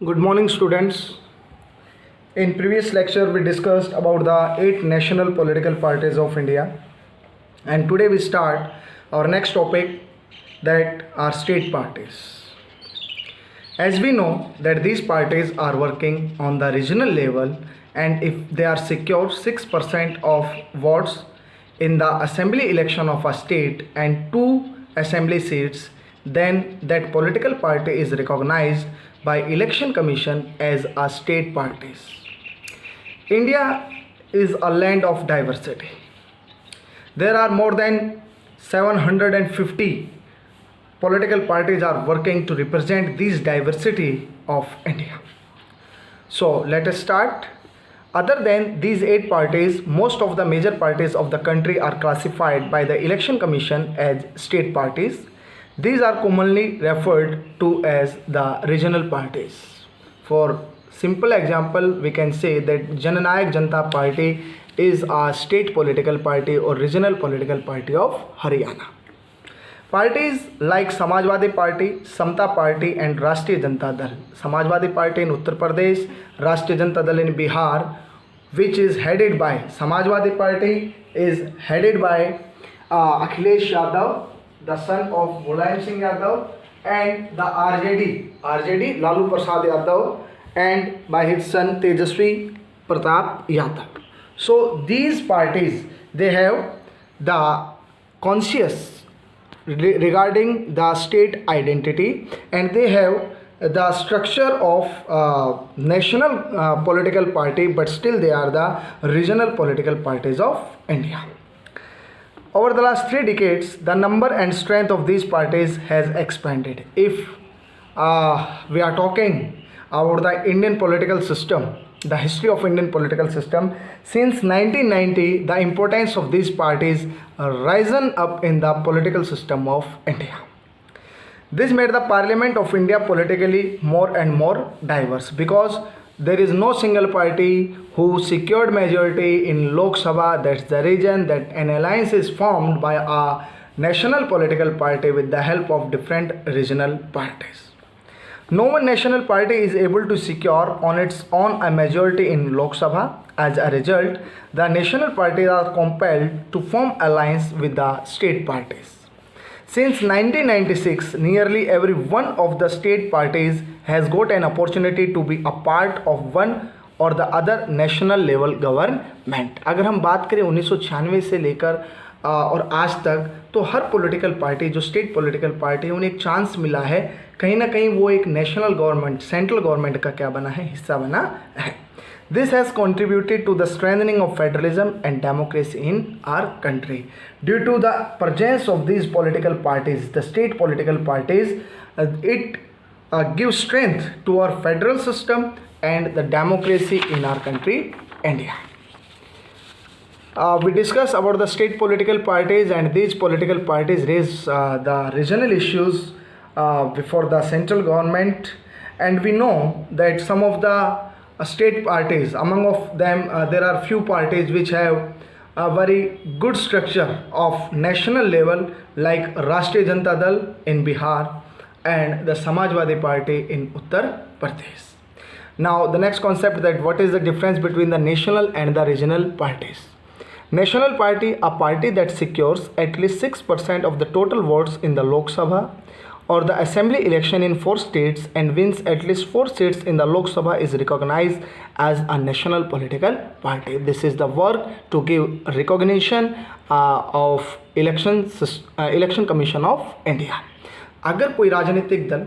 Good morning, students. In previous lecture, we discussed about the 8 national political parties of India, and today we start our next topic, that are state parties. As we know that these parties are working on the regional level, and if they are secured 6% of votes in the assembly election of a state and 2 assembly seats, then that political party is recognized by election commission as a state parties. India is a land of diversity. There are more than 750 political parties are working to represent this diversity of India. So let us start. Other than these 8 parties, most of the major parties of the country are classified by the election commission as state parties. These are commonly referred to as the regional parties. For simple example, we can say that Jananayak Janata Party is a state political party or regional political party of Haryana. Parties like Samajwadi Party, Samta Party and Rashtriya Janata Dal. Samajwadi Party in Uttar Pradesh, Rashtriya Janata Dal in Bihar, which is headed by Samajwadi Party is headed by Akhilesh Yadav, the son of Mulayam Singh Yadav, and the RJD Lalu Prasad Yadav, and by his son Tejaswi Pratap Yadav. So these parties, they have the conscious regarding the state identity, and they have the structure of national political party, but still they are the regional political parties of India. Over the last 3 decades, the number and strength of these parties has expanded. If we are talking about the Indian political system, the history of Indian political system, since 1990, the importance of these parties risen up in the political system of India. This made the Parliament of India politically more and more diverse, because there is no single party who secured majority in Lok Sabha. That's the reason that an alliance is formed by a national political party with the help of different regional parties. No one national party is able to secure on its own a majority in Lok Sabha. As a result, the national parties are compelled to form alliance with the state parties. Since 1996, nearly every one of the state parties has got an opportunity to be a part of one or the other national level government. अगर हम बात करें 1996 से लेकर और आज तक, तो हर पॉलिटिकल पार्टी जो स्टेट पॉलिटिकल पार्टी है उन्हें एक चांस मिला है, कहीं ना कहीं वो एक नेशनल गवर्नमेंट, सेंट्रल गवर्नमेंट का क्या बना है, हिस्सा बना है. This has contributed to the strengthening of federalism and democracy in our country. Due to the presence of these political parties, the state political parties, it gives strength to our federal system and the democracy in our country, India. We discuss about the state political parties, and these political parties raise the regional issues before the central government, and we know that some of the state parties, among of them there are few parties which have a very good structure of national level, like Rashtriya Janata Dal in Bihar and the Samajwadi Party in Uttar Pradesh. Now the next concept, that what is the difference between the national and the regional parties. National party, a party that secures at least 6% of the total votes in the Lok Sabha or the assembly election in 4 states and wins at least 4 seats in the Lok Sabha, is recognized as a national political party. This is the work to give recognition of election commission of India. अगर कोई राजनीतिक दल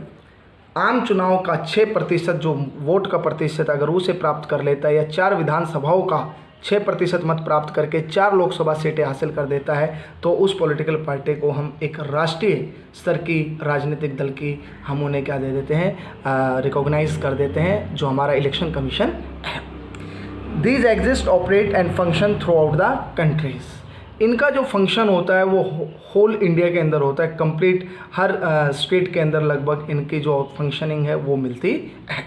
आम चुनाव का 6% जो vote का प्रतिशत अगर उसे प्राप्त कर लेता है, या 4 विधानसभाओं का 6% मत प्राप्त करके 4 लोकसभा सीटें हासिल कर देता है, तो उस पॉलिटिकल पार्टी को हम एक राष्ट्रीय स्तर की राजनीतिक दल की हम उन्हें क्या दे देते हैं, रिकॉग्नाइज कर देते हैं, जो हमारा इलेक्शन कमीशन है. These exist, operate and function through out the countries. इनका जो फंक्शन होता है वो होल इंडिया के अंदर होता है, कंप्लीट हर स्टेट के अंदर लगभग इनकी जो फंक्शनिंग है वो मिलती है.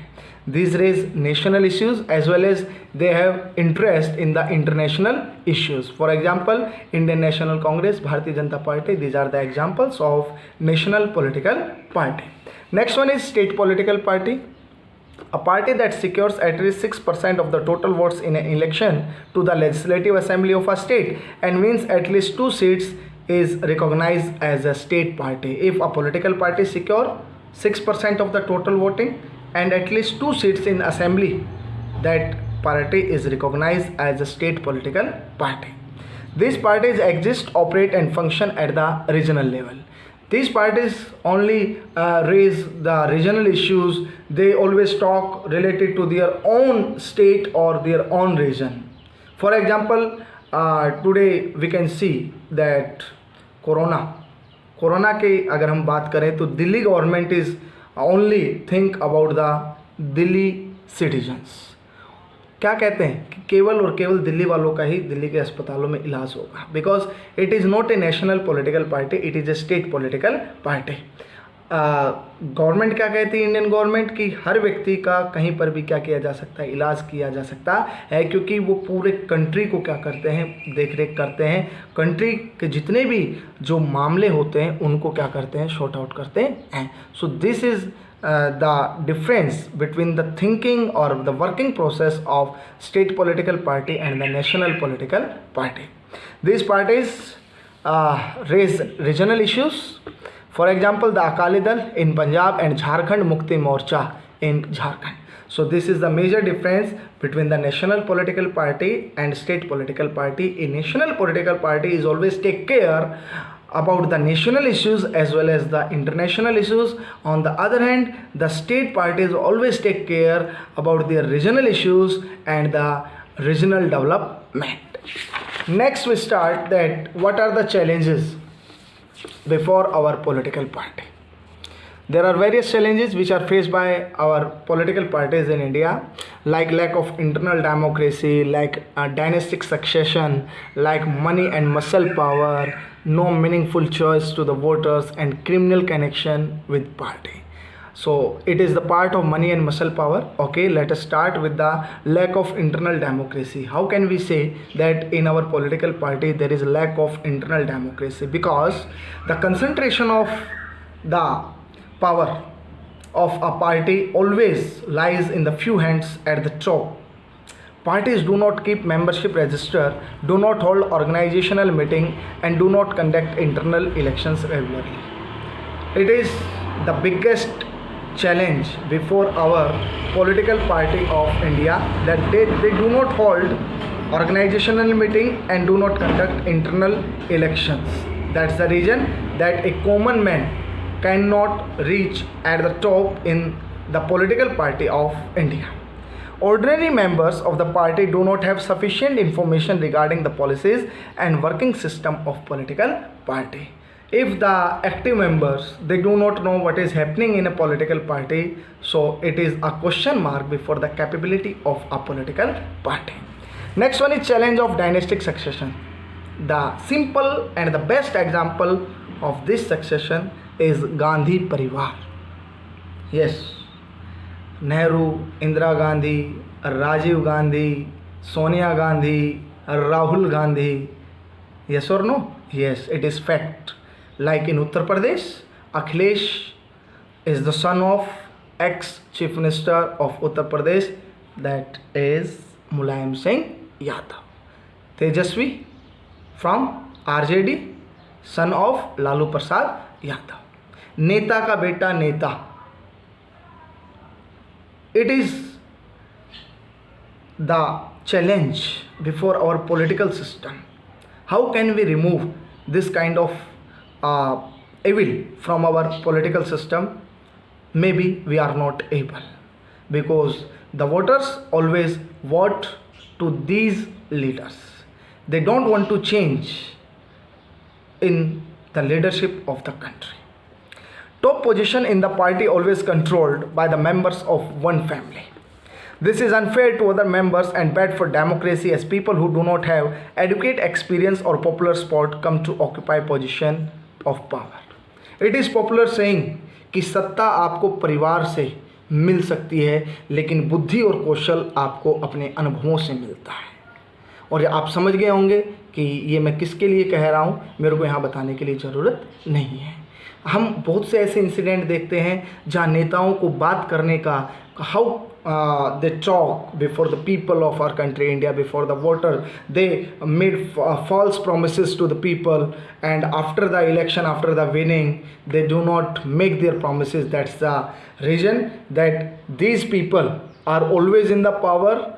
These raise national issues as well as they have interest in the international issues. For example, Indian National Congress, Bharatiya Janata Party, these are the examples of national political party. Next one is state political party. A party that secures at least 6% of the total votes in an election to the legislative assembly of a state and wins at least 2 seats is recognized as a state party. If a political party secure 6% of the total voting and at least 2 seats in assembly, that party is recognized as a state political party. These parties exist, operate and function at the regional level. These parties only raise the regional issues. They always talk related to their own state or their own region. For example, today we can see that corona के अगर हम बात करें तो Delhi government is only think about the Delhi citizens. क्या कहते हैं कि केवल और केवल दिल्ली वालों का ही दिल्ली के अस्पतालों में इलाज होगा, because it is not a national political party, it is a state political party. Government क्या कहती है, इंडियन गवर्नमेंट, कि हर व्यक्ति का कहीं पर भी क्या किया जा सकता है, इलाज किया जा सकता है, क्योंकि वो पूरे कंट्री को क्या करते हैं, देख रेख करते हैं. कंट्री के जितने भी जो मामले होते हैं उनको क्या करते हैं, शॉर्ट आउट करते हैं. So this is the difference between the thinking or the working process of state political party and the national political party. These parties raise regional issues. For example, the Akali Dal in Punjab and Jharkhand Mukti Morcha in Jharkhand. So this is the major difference between the national political party and state political party. A national political party is always take care about the national issues as well as the international issues. On the other hand, the state parties always take care about their regional issues and the regional development. Next we start that what are the challenges before our political party. There are various challenges which are faced by our political parties in India, like lack of internal democracy, like dynastic succession, like money and muscle power, no meaningful choice to the voters, and criminal connection with party. So it is the part of money and muscle power. Okay, let us start with the lack of internal democracy. How can we say that in our political party there is a lack of internal democracy? Because the concentration of the power of a party always lies in the few hands at the top. Parties do not keep membership register, do not hold organizational meeting, and do not conduct internal elections regularly. It is the biggest challenge before our political party of India, that they do not hold organizational meeting and do not conduct internal elections. That's the reason that a common man cannot reach at the top in the political party of India. Ordinary members of the party do not have sufficient information regarding the policies and working system of political party. If the active members, they do not know what is happening in a political party, so it is a question mark before the capability of a political party. Next one is challenge of dynastic succession. The simple and the best example of this succession is Gandhi Parivar. Yes, Nehru, Indira Gandhi, Rajiv Gandhi, Sonia Gandhi, Rahul Gandhi. Yes or no? Yes, it is fact. Like in Uttar Pradesh, Akhilesh is the son of ex-chief minister of Uttar Pradesh, that is Mulayam Singh Yadav. Tejasvi from RJD, son of Lalu Prasad Yadav. नेता का बेटा नेता. It is the challenge before our political system. How can we remove this kind of evil from our political system? Maybe we are not able, because the voters always vote to these leaders. They don't want to change in the leadership of the country. Top position in the party always controlled by the members of one family. This is unfair to other members and bad for democracy, as people who do not have adequate experience or popular support come to occupy position of power. It is popular saying कि सत्ता आपको परिवार से मिल सकती है, लेकिन बुद्धि और कौशल आपको अपने अनुभवों से मिलता है. और आप समझ गए होंगे कि ये मैं किसके लिए कह रहा हूँ, मेरे को यहाँ बताने के लिए ज़रूरत नहीं है. हम बहुत से ऐसे इंसिडेंट देखते हैं जहाँ नेताओं को बात करने का, how they talk before the people of our country India, before the voter. They made false promises to the people, and after the election, after the winning, they do not make their promises. That's the reason that these people are always in the power.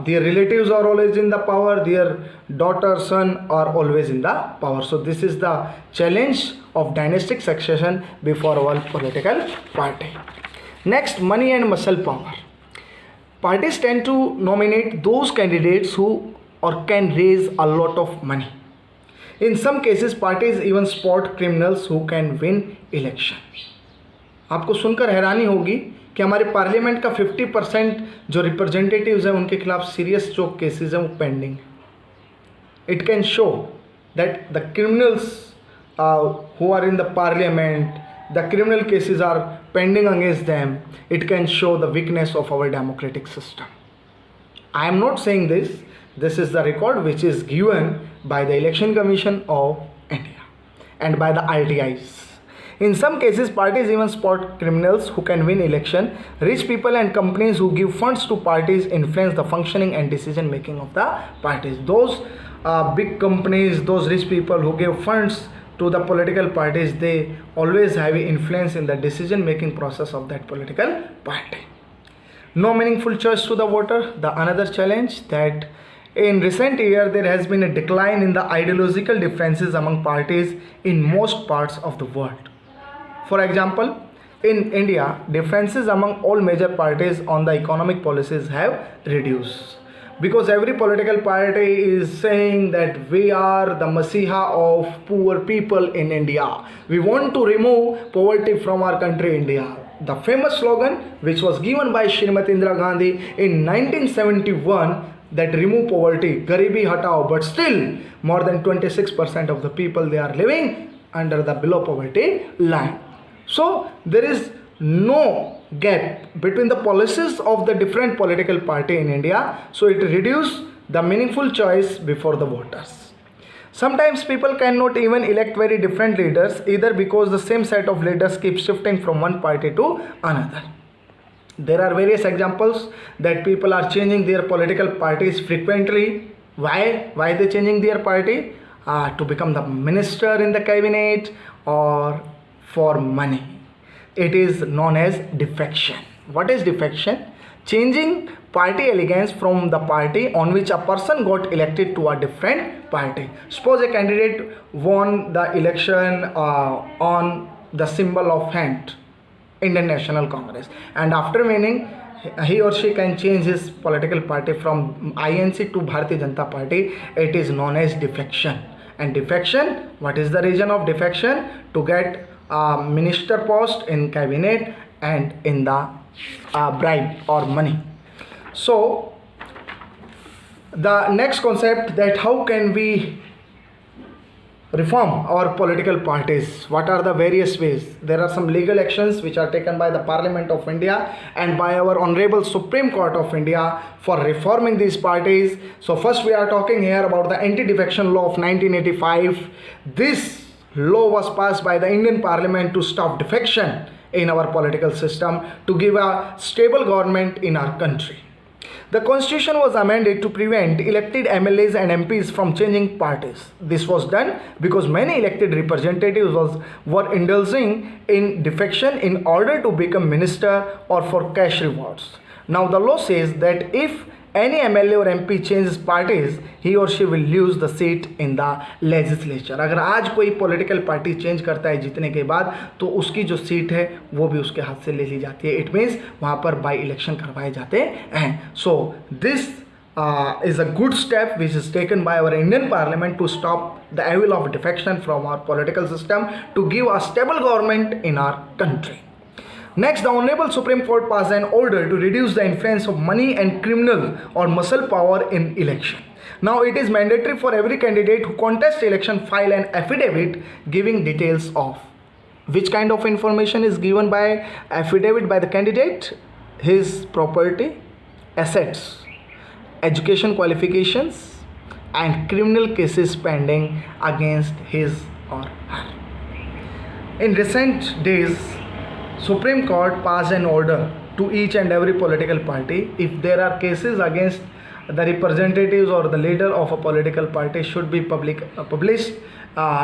Their relatives are always in the power, their daughter, son are always in the power. So this is the challenge of dynastic succession before our political party. Next, money and muscle power. Parties tend to nominate those candidates who or can raise a lot of money. In some cases, parties even spot criminals who can win election. आपको सुनकर हैरानी होगी कि हमारे parliament का 50% जो representatives हैं उनके खिलाफ सीरियस जो केसेस हैं वो पेंडिंग है. It can show that the criminals who are in the parliament, the criminal cases are pending against them. It can show the weakness of our democratic system. I am not saying this. This is the record which is given by the Election Commission of India and by the RTIs. In some cases, parties even spot criminals who can win election. Rich people and companies who give funds to parties influence the functioning and decision making of the parties. Those big companies, those rich people who give funds to the political parties, they always have influence in the decision making process of that political party. No meaningful choice to the voter. The another challenge that in recent years there has been a decline in the ideological differences among parties in most parts of the world. For example, in India, differences among all major parties on the economic policies have reduced because every political party is saying that we are the messiah of poor people in India. We want to remove poverty from our country, India. The famous slogan which was given by Srimati Indira Gandhi in 1971, that remove poverty, Garibi Hatao, but still more than 26% of the people, they are living under the below poverty line. So there is no gap between the policies of the different political party in India. So it reduces the meaningful choice before the voters. Sometimes people cannot even elect very different leaders either because the same set of leaders keep shifting from one party to another. There are various examples that people are changing their political parties frequently. Why they changing their party? To become the minister in the cabinet or for money. It is known as defection. What is defection? Changing party allegiance from the party on which a person got elected to a different party. Suppose a candidate won the election on the symbol of hand, Indian National Congress, and after winning, he or she can change his political party from INC to Bharatiya Janata Party. It is known as defection. And defection, what is the reason of defection? To get a minister post in cabinet and in the bribe or money. So the next concept, that how can we reform our political parties? What are the various ways? There are some legal actions which are taken by the Parliament of India and by our Honorable Supreme Court of India for reforming these parties. So first we are talking here about the Anti-Defection Law of 1985. This law was passed by the Indian Parliament to stop defection in our political system, to give a stable government in our country. The constitution was amended to prevent elected MLAs and MPs from changing parties. This was done because many elected representatives were indulging in defection in order to become minister or for cash rewards. Now the law says that if any MLA or MP changes parties, he or she will lose the seat in the legislature. अगर आज कोई political party change करता है जीतने के बाद, तो उसकी जो सीट है वो भी उसके हाथ से ले ली जाती है. इट मीन्स वहाँ पर बाई इलेक्शन करवाए जाते हैं. So this is a good step which is taken by our Indian Parliament to stop the evil of defection from our political system, to give a stable government in our country. Next, the Honorable Supreme Court passed an order to reduce the influence of money and criminal or muscle power in election. Now, it is mandatory for every candidate who contests election file an affidavit giving details of which kind of information is given by affidavit by the candidate: his property, assets, education qualifications, and criminal cases pending against his or her. In recent days, Supreme Court passed an order to each and every political party. If there are cases against the representatives or the leader of a political party, should be published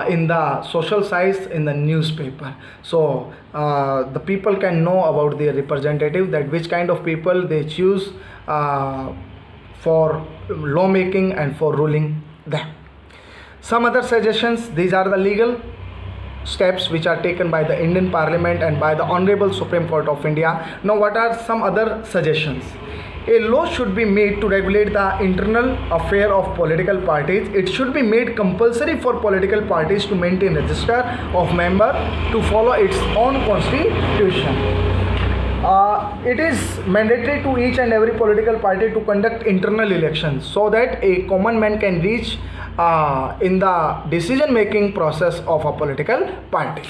in the social sites, in the newspaper, so the people can know about their representative, that which kind of people they choose for lawmaking and for ruling them. Some other suggestions: these are the legal steps which are taken by the Indian Parliament and by the Honorable Supreme Court of India. Now, what are some other suggestions? A law should be made to regulate the internal affair of political parties. It should be made compulsory for political parties to maintain register of member to follow its own constitution. It is mandatory to each and every political party to conduct internal elections so that a common man can reach in the decision making process of a political party.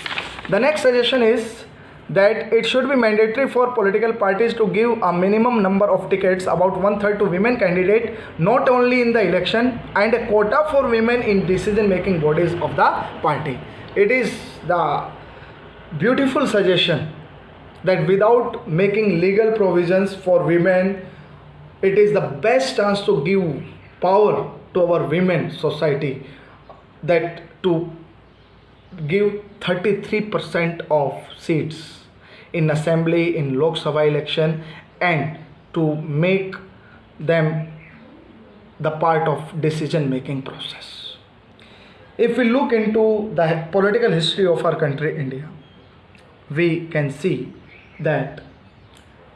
The next suggestion is that it should be mandatory for political parties to give a minimum number of tickets, about 1/3, to women candidate, not only in the election, and a quota for women in decision making bodies of the party. It is the beautiful suggestion that without making legal provisions for women, it is the best chance to give power to our women society, that to give 33% of seats in assembly, in Lok Sabha election, and to make them the part of decision making process. If we look into the political history of our country India, we can see that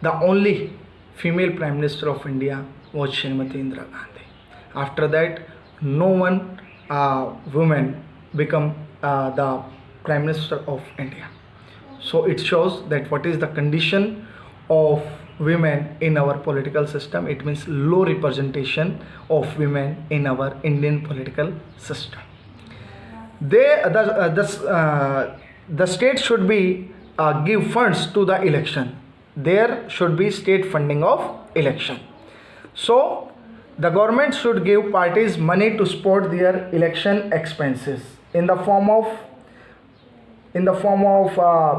the only female Prime Minister of India was Srimati Indira Gandhi. After that, no one woman become the Prime Minister of India. So it shows that what is the condition of women in our political system. It means low representation of women in our Indian political system. The state should be give funds to the election. There should be state funding of election. So the government should give parties money to support their election expenses in the form of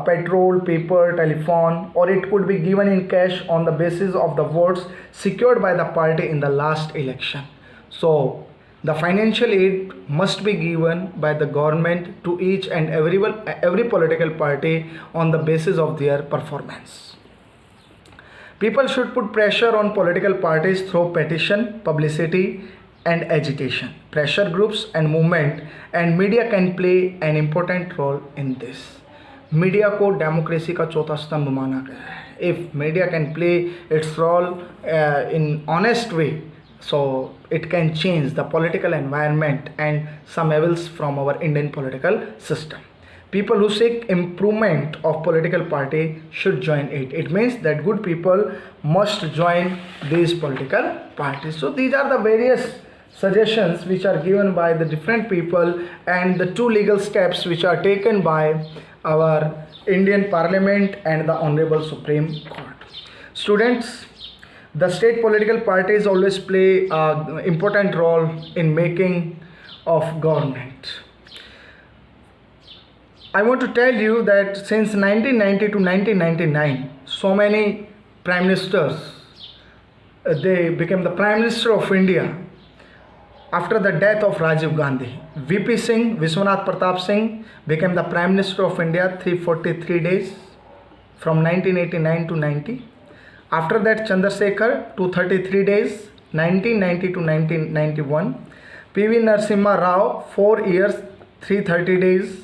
petrol, paper, telephone, or it could be given in cash on the basis of the votes secured by the party in the last election. So the financial aid must be given by the government to each and every political party on the basis of their performance. People should put pressure on political parties through petition, publicity, and agitation. Pressure groups and movement and media can play an important role in this. Media को democracy का चौथा स्तंभ माना गया है. If media can play its role in honest way, so it can change the political environment and some evils from our Indian political system. People who seek improvement of political party should join it. It means that good people must join these political parties. So these are the various suggestions which are given by the different people and the two legal steps which are taken by our Indian Parliament and the Honorable Supreme Court. Students, the state political parties always play an important role in making of government. I want to tell you that since 1990 to 1999, so many prime ministers, they became the Prime Minister of India after the death of Rajiv Gandhi. VP Singh, Vishwanath Pratap Singh became the Prime Minister of India 343 days from 1989 to 90. After that, Chandrasekhar 233 days 1990 to 1991. PV Narasimha Rao 4 years 330 days.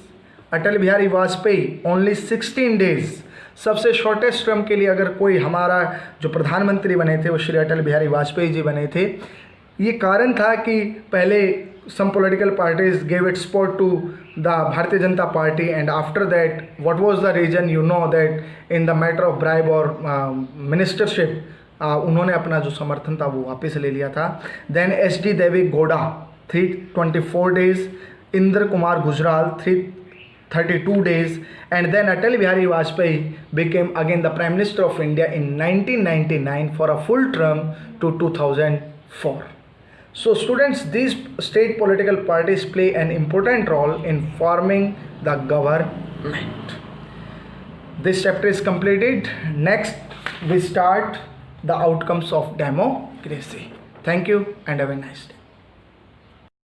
Atal Bihari Vajpayee only 16 days. सबसे shortest term के लिए अगर कोई हमारा जो प्रधानमंत्री बने थे वो श्री अटल बिहारी वाजपेयी जी बने थे. ये कारण था कि पहले some political parties gave its support to the Bharatiya Janata Party, and after that what was the reason? You know that in the matter of bribe or ministership उन्होंने अपना जो समर्थन था वो वापस ले लिया था. Then SD देवे Gowda 324 days, Indra Kumar Gujral 332 days, and then Atal Bihari Vajpayee became again the Prime Minister of India in 1999 for a full term to 2004. So students, these state political parties play an important role in forming the government. This chapter is completed. Next we start the outcomes of democracy. Thank you and have a nice day.